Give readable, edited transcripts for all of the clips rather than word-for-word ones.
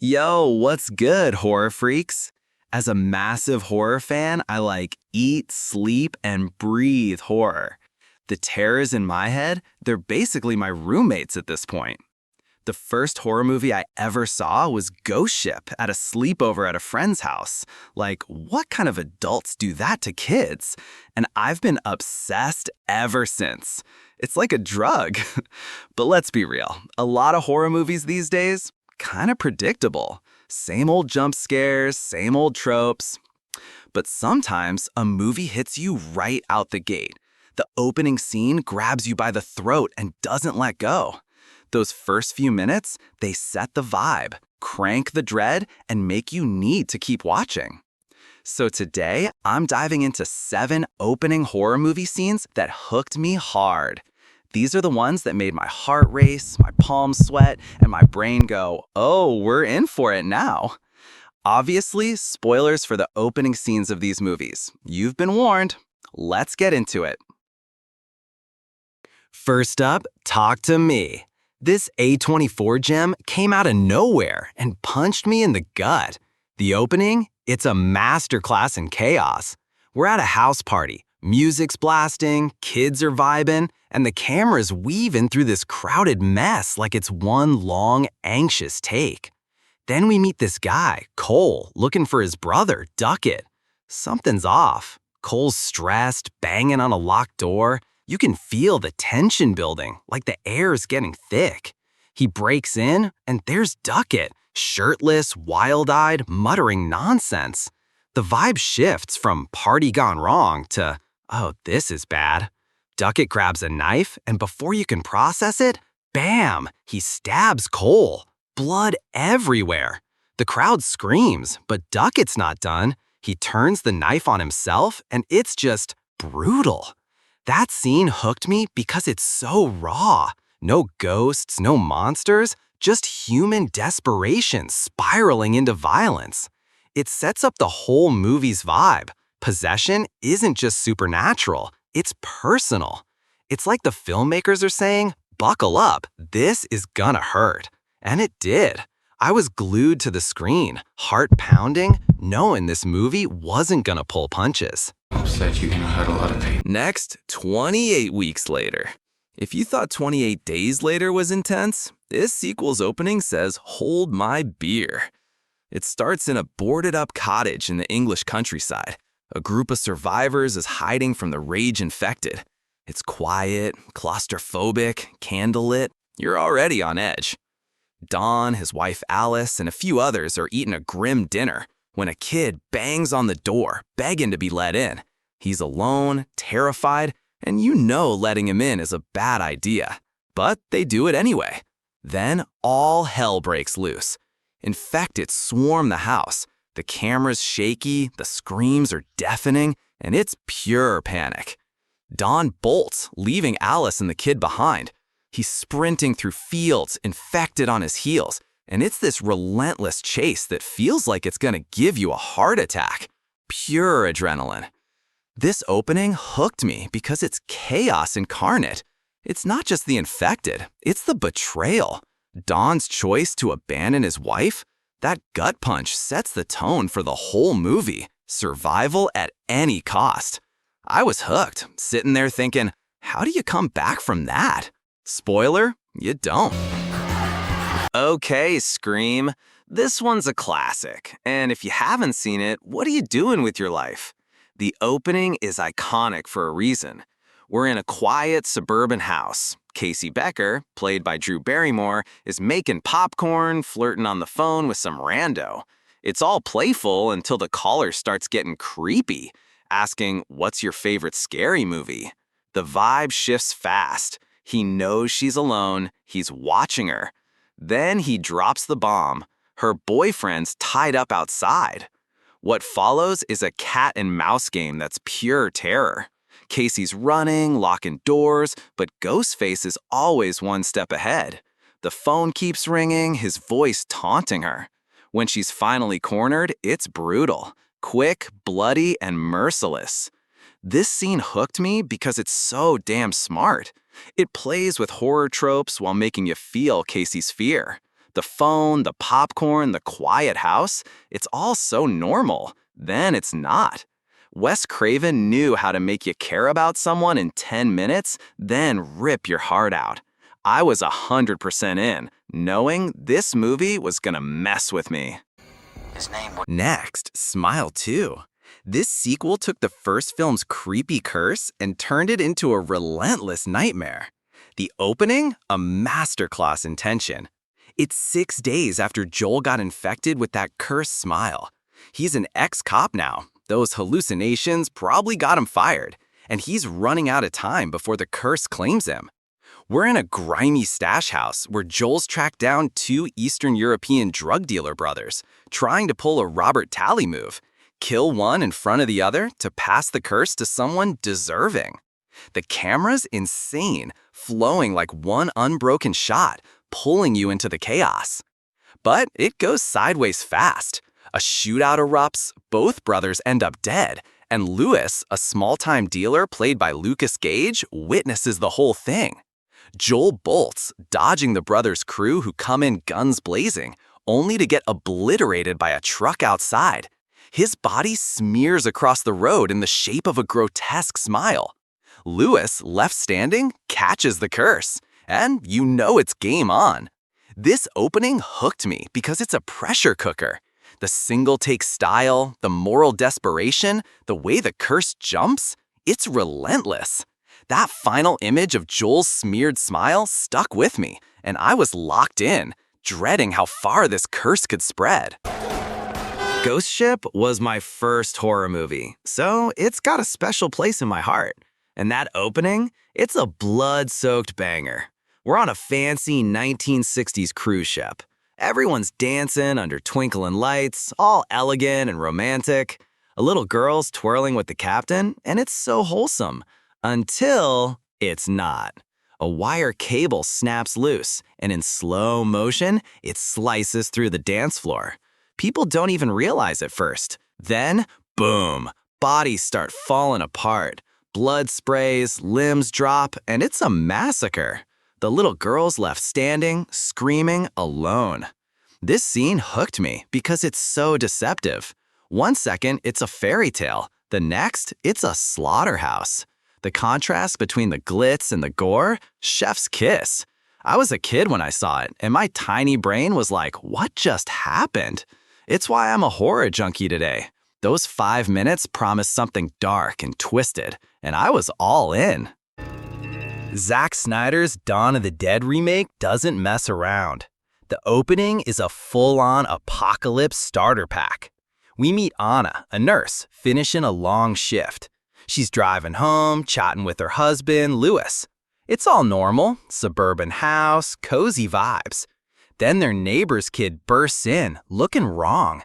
Yo, what's good, horror freaks? As a massive horror fan, I eat, sleep, and breathe horror. The terrors in my head, they're basically my roommates at this point. The first horror movie I ever saw was Ghost Ship at a sleepover at a friend's house. What kind of adults do that to kids? And I've been obsessed ever since. It's like a drug. But let's be real, a lot of horror movies these days, kind of predictable. Same old jump scares, same old tropes. But sometimes a movie hits you right out the gate. The opening scene grabs you by the throat and doesn't let go. Those first few minutes, they set the vibe, crank the dread, and make you need to keep watching. So today, I'm diving into 7 opening horror movie scenes that hooked me hard. These are the ones that made my heart race, my palms sweat, and my brain go, oh, we're in for it now. Obviously, spoilers for the opening scenes of these movies. You've been warned. Let's get into it. First up, talk to me. This A24 gem came out of nowhere and punched me in the gut. The opening? It's a masterclass in chaos. We're at a house party, music's blasting, kids are vibing, and the camera's weaving through this crowded mess like it's one long, anxious take. Then we meet this guy, Cole, looking for his brother, Duckett. Something's off. Cole's stressed, banging on a locked door. You can feel the tension building, like the air's getting thick. He breaks in, and there's Duckett, shirtless, wild-eyed, muttering nonsense. The vibe shifts from party gone wrong to, oh, this is bad. Duckett grabs a knife, and before you can process it, bam, he stabs Cole. Blood everywhere. The crowd screams, but Duckett's not done. He turns the knife on himself, and it's just brutal. That scene hooked me because it's so raw. No ghosts, no monsters, just human desperation spiraling into violence. It sets up the whole movie's vibe. Possession isn't just supernatural, it's personal. It's like the filmmakers are saying, buckle up, this is gonna hurt. And it did. I was glued to the screen, heart pounding, knowing this movie wasn't gonna pull punches. Upset you're gonna hurt a lot of people. Next, 28 weeks later. If you thought 28 days later was intense, this sequel's opening says, hold my beer. It starts in a boarded-up cottage in the English countryside. A group of survivors is hiding from the rage-infected. It's quiet, claustrophobic, candlelit. You're already on edge. Don, his wife Alice, and a few others are eating a grim dinner when a kid bangs on the door, begging to be let in. He's alone, terrified, and you know letting him in is a bad idea. But they do it anyway. Then all hell breaks loose. Infected swarm the house. The camera's shaky, the screams are deafening, and it's pure panic. Don bolts, leaving Alice and the kid behind. He's sprinting through fields, infected on his heels, and it's this relentless chase that feels like it's gonna give you a heart attack. Pure adrenaline. This opening hooked me because it's chaos incarnate. It's not just the infected, it's the betrayal. Don's choice to abandon his wife? That gut punch sets the tone for the whole movie. Survival at any cost. I was hooked, sitting there thinking, how do you come back from that? Spoiler, you don't. Okay, Scream. This one's a classic, and if you haven't seen it, what are you doing with your life? The opening is iconic for a reason. We're in a quiet suburban house. Casey Becker, played by Drew Barrymore, is making popcorn, flirting on the phone with some rando. It's all playful until the caller starts getting creepy, asking, what's your favorite scary movie? The vibe shifts fast. He knows she's alone. He's watching her. Then he drops the bomb. Her boyfriend's tied up outside. What follows is a cat and mouse game that's pure terror. Casey's running, locking doors, but Ghostface is always one step ahead. The phone keeps ringing, his voice taunting her. When she's finally cornered, it's brutal, quick, bloody, and merciless. This scene hooked me because it's so damn smart. It plays with horror tropes while making you feel Casey's fear. The phone, the popcorn, the quiet house, it's all so normal. Then it's not. Wes Craven knew how to make you care about someone in 10 minutes, then rip your heart out. I was 100% in, knowing this movie was gonna mess with me. Next, Smile 2. This sequel took the first film's creepy curse and turned it into a relentless nightmare. The opening, a masterclass in tension. It's 6 days after Joel got infected with that cursed smile. He's an ex-cop now. Those hallucinations probably got him fired, and he's running out of time before the curse claims him. We're in a grimy stash house where Joel's tracked down 2 Eastern European drug dealer brothers, trying to pull a Robert Talley move, kill one in front of the other to pass the curse to someone deserving. The camera's insane, flowing like one unbroken shot, pulling you into the chaos. But it goes sideways fast. A shootout erupts, both brothers end up dead, and Lewis, a small-time dealer played by Lucas Gage, witnesses the whole thing. Joel bolts, dodging the brothers' crew who come in guns blazing, only to get obliterated by a truck outside. His body smears across the road in the shape of a grotesque smile. Lewis, left standing, catches the curse, and you know it's game on. This opening hooked me because it's a pressure cooker. The single-take style, the moral desperation, the way the curse jumps, it's relentless. That final image of Joel's smeared smile stuck with me, and I was locked in, dreading how far this curse could spread. Ghost Ship was my first horror movie, so it's got a special place in my heart. And that opening, it's a blood-soaked banger. We're on a fancy 1960s cruise ship. Everyone's dancing under twinkling lights, all elegant and romantic. A little girl's twirling with the captain, and it's so wholesome. Until it's not. A wire cable snaps loose, and in slow motion, it slices through the dance floor. People don't even realize at first. Then, boom, bodies start falling apart. Blood sprays, limbs drop, and it's a massacre. The little girl's left standing, screaming, alone. This scene hooked me because it's so deceptive. 1 second, it's a fairy tale. The next, it's a slaughterhouse. The contrast between the glitz and the gore, chef's kiss. I was a kid when I saw it, and my tiny brain was like, what just happened? It's why I'm a horror junkie today. Those 5 minutes promised something dark and twisted, and I was all in. Zack Snyder's Dawn of the Dead remake doesn't mess around. The opening is a full-on apocalypse starter pack. We meet Anna, a nurse, finishing a long shift. She's driving home, chatting with her husband, Lewis. It's all normal, suburban house, cozy vibes. Then their neighbor's kid bursts in, looking wrong.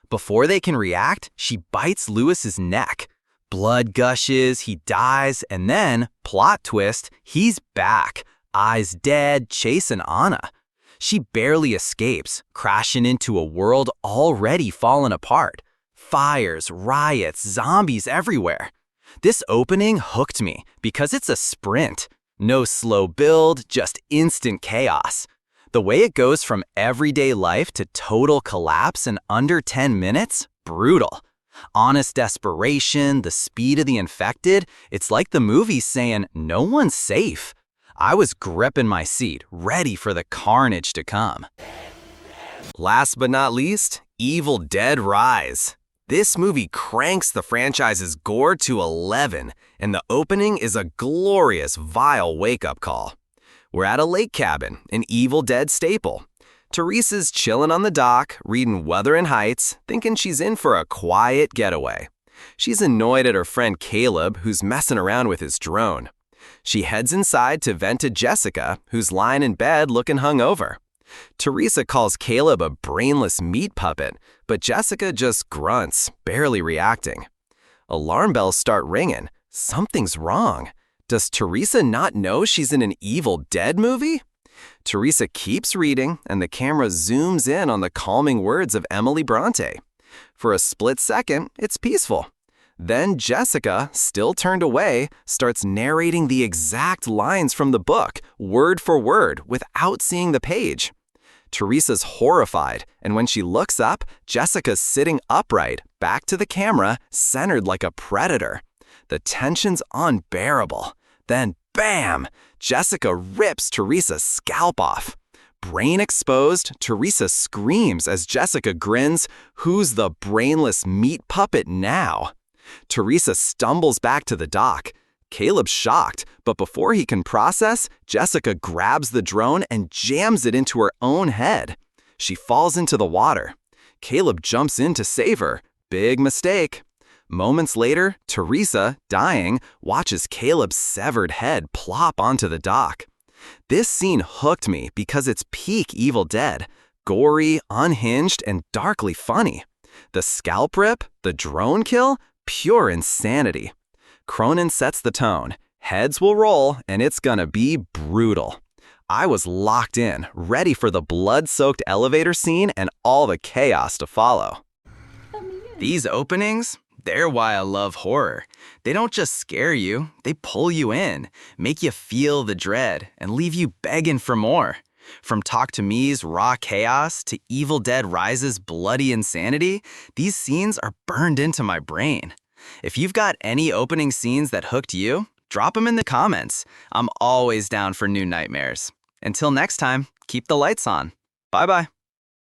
Before they can react, she bites Lewis's neck. Blood gushes, he dies, and then, plot twist, he's back, eyes dead, chasing Anna. She barely escapes, crashing into a world already fallen apart. Fires, riots, zombies everywhere. This opening hooked me because it's a sprint. No slow build, just instant chaos. The way it goes from everyday life to total collapse in under 10 minutes, brutal. Honest desperation, the speed of the infected, it's like the movie's saying, no one's safe. I was gripping my seat, ready for the carnage to come. Last but not least, Evil Dead Rise. This movie cranks the franchise's gore to 11, and the opening is a glorious, vile wake-up call. We're at a lake cabin, an Evil Dead staple. Teresa's chilling on the dock, reading Wuthering Heights, thinking she's in for a quiet getaway. She's annoyed at her friend Caleb, who's messing around with his drone. She heads inside to vent to Jessica, who's lying in bed looking hungover. Teresa calls Caleb a brainless meat puppet, but Jessica just grunts, barely reacting. Alarm bells start ringing. Something's wrong. Does Teresa not know she's in an Evil Dead movie? Teresa keeps reading, and the camera zooms in on the calming words of Emily Bronte. For a split second, it's peaceful. Then Jessica, still turned away, starts narrating the exact lines from the book, word for word, without seeing the page. Teresa's horrified, and when she looks up, Jessica's sitting upright, back to the camera, centered like a predator. The tension's unbearable. Then, bam! Jessica rips Teresa's scalp off. Brain exposed, Teresa screams as Jessica grins, "Who's the brainless meat puppet now?" Teresa stumbles back to the dock. Caleb's shocked, but before he can process, Jessica grabs the drone and jams it into her own head. She falls into the water. Caleb jumps in to save her. Big mistake. Moments later, Teresa, dying, watches Caleb's severed head plop onto the dock. This scene hooked me because it's peak Evil Dead, gory, unhinged, and darkly funny. The scalp rip, the drone kill, pure insanity. Cronin sets the tone. Heads will roll, and it's gonna be brutal. I was locked in, ready for the blood-soaked elevator scene and all the chaos to follow. These openings, they're why I love horror. They don't just scare you, they pull you in, make you feel the dread, and leave you begging for more. From Talk to Me's raw chaos to Evil Dead Rise's bloody insanity, these scenes are burned into my brain. If you've got any opening scenes that hooked you, drop them in the comments. I'm always down for new nightmares. Until next time, keep the lights on. Bye-bye.